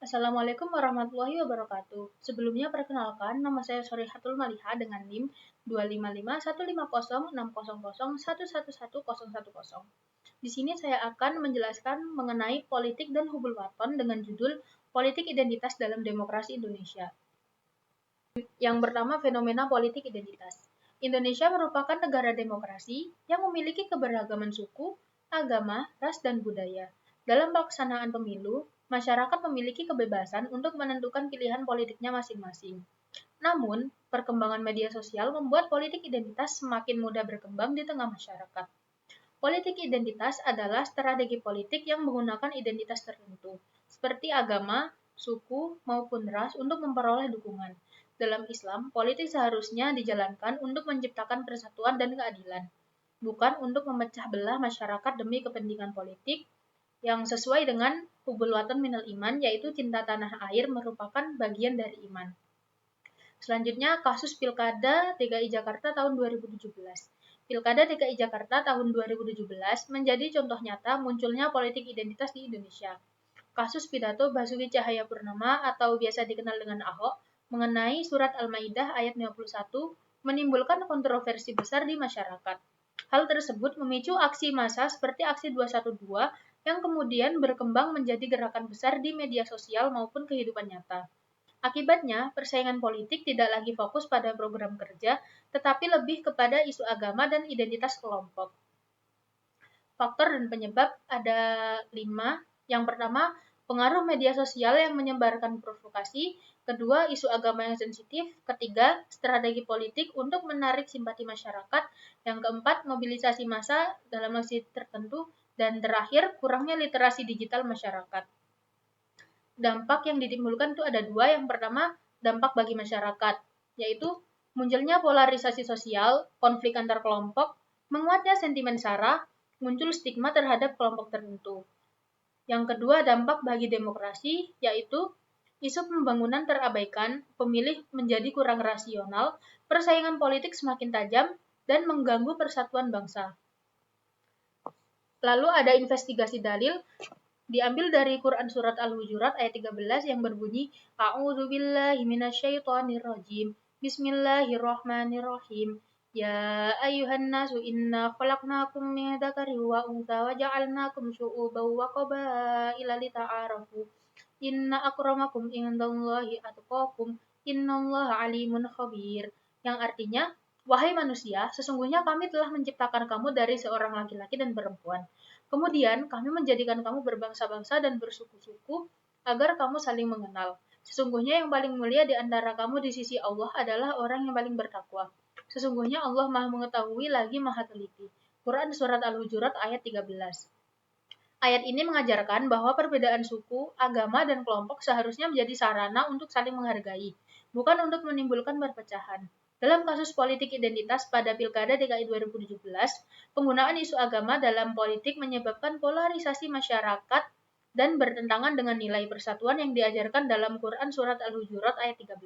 Assalamualaikum warahmatullahi wabarakatuh. Sebelumnya perkenalkan, nama saya Shorihatul Maliha dengan NIM 255155001111010. Di sini saya akan menjelaskan mengenai politik dan hubul waton dengan judul Politik Identitas dalam Demokrasi Indonesia. Yang pertama, fenomena politik identitas. Indonesia merupakan negara demokrasi yang memiliki keberagaman suku, agama, ras, dan budaya. Dalam pelaksanaan pemilu, masyarakat memiliki kebebasan untuk menentukan pilihan politiknya masing-masing. Namun, perkembangan media sosial membuat politik identitas semakin mudah berkembang di tengah masyarakat. Politik identitas adalah strategi politik yang menggunakan identitas tertentu, seperti agama, suku, maupun ras untuk memperoleh dukungan. Dalam Islam, politik seharusnya dijalankan untuk menciptakan persatuan dan keadilan, bukan untuk memecah belah masyarakat demi kepentingan politik yang sesuai dengan hubul watan minal iman, yaitu cinta tanah air merupakan bagian dari iman. Selanjutnya, kasus Pilkada DKI Jakarta tahun 2017. Pilkada DKI Jakarta tahun 2017 menjadi contoh nyata munculnya politik identitas di Indonesia. Kasus pidato Basuki Cahayapurnama atau biasa dikenal dengan Ahok mengenai surat Al-Maidah ayat 51 menimbulkan kontroversi besar di masyarakat. Hal tersebut memicu aksi massa seperti aksi 212 yang kemudian berkembang menjadi gerakan besar di media sosial maupun kehidupan nyata. Akibatnya, persaingan politik tidak lagi fokus pada program kerja, tetapi lebih kepada isu agama dan identitas kelompok. Faktor dan penyebab ada 5. Yang pertama, pengaruh media sosial yang menyebarkan provokasi. Kedua, isu agama yang sensitif. Ketiga, strategi politik untuk menarik simpati masyarakat. Yang keempat, mobilisasi massa dalam aksi tertentu. Dan terakhir, kurangnya literasi digital masyarakat. Dampak yang ditimbulkan itu ada 2. Yang pertama, dampak bagi masyarakat, yaitu munculnya polarisasi sosial, konflik antar kelompok, menguatnya sentimen sara, muncul stigma terhadap kelompok tertentu. Yang kedua, dampak bagi demokrasi, yaitu isu pembangunan terabaikan, pemilih menjadi kurang rasional, persaingan politik semakin tajam, dan mengganggu persatuan bangsa. Lalu ada investigasi dalil, diambil dari Quran Surat Al-Hujurat ayat 13 yang berbunyi A'udzubillahi minasyaitonirrajim. Bismillahirrahmanirrahim. Ya ayyuhan nasu inna khalaqnakum min dzakarin wa untha wa ja'alnakum syu'uban wa qabaila lita'arafu. Inna akramakum indallahi atqakum. Innallaha alimun khabir. Yang artinya, wahai manusia, sesungguhnya kami telah menciptakan kamu dari seorang laki-laki dan perempuan. Kemudian kami menjadikan kamu berbangsa-bangsa dan bersuku-suku agar kamu saling mengenal. Sesungguhnya yang paling mulia di antara kamu di sisi Allah adalah orang yang paling bertakwa. Sesungguhnya Allah Maha mengetahui lagi Maha teliti. Quran Surat Al-Hujurat ayat 13. Ayat ini mengajarkan bahwa perbedaan suku, agama, dan kelompok seharusnya menjadi sarana untuk saling menghargai, bukan untuk menimbulkan perpecahan. Dalam kasus politik identitas pada Pilkada DKI 2017, penggunaan isu agama dalam politik menyebabkan polarisasi masyarakat dan bertentangan dengan nilai persatuan yang diajarkan dalam Quran Surat Al-Hujurat ayat 13.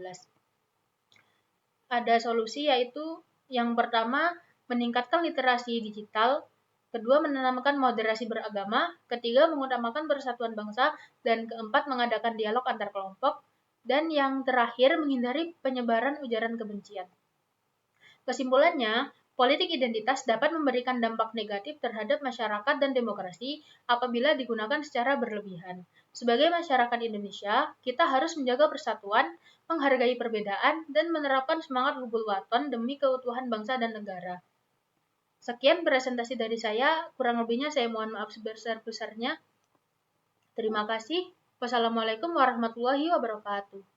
Ada solusi yaitu yang pertama, meningkatkan literasi digital, kedua, menanamkan moderasi beragama, ketiga, mengutamakan persatuan bangsa, dan keempat, mengadakan dialog antar kelompok, dan yang terakhir, menghindari penyebaran ujaran kebencian. Kesimpulannya, politik identitas dapat memberikan dampak negatif terhadap masyarakat dan demokrasi apabila digunakan secara berlebihan. Sebagai masyarakat Indonesia, kita harus menjaga persatuan, menghargai perbedaan, dan menerapkan semangat hubul waton demi keutuhan bangsa dan negara. Sekian presentasi dari saya, kurang lebihnya saya mohon maaf sebesar-besarnya. Terima kasih. Wassalamualaikum warahmatullahi wabarakatuh.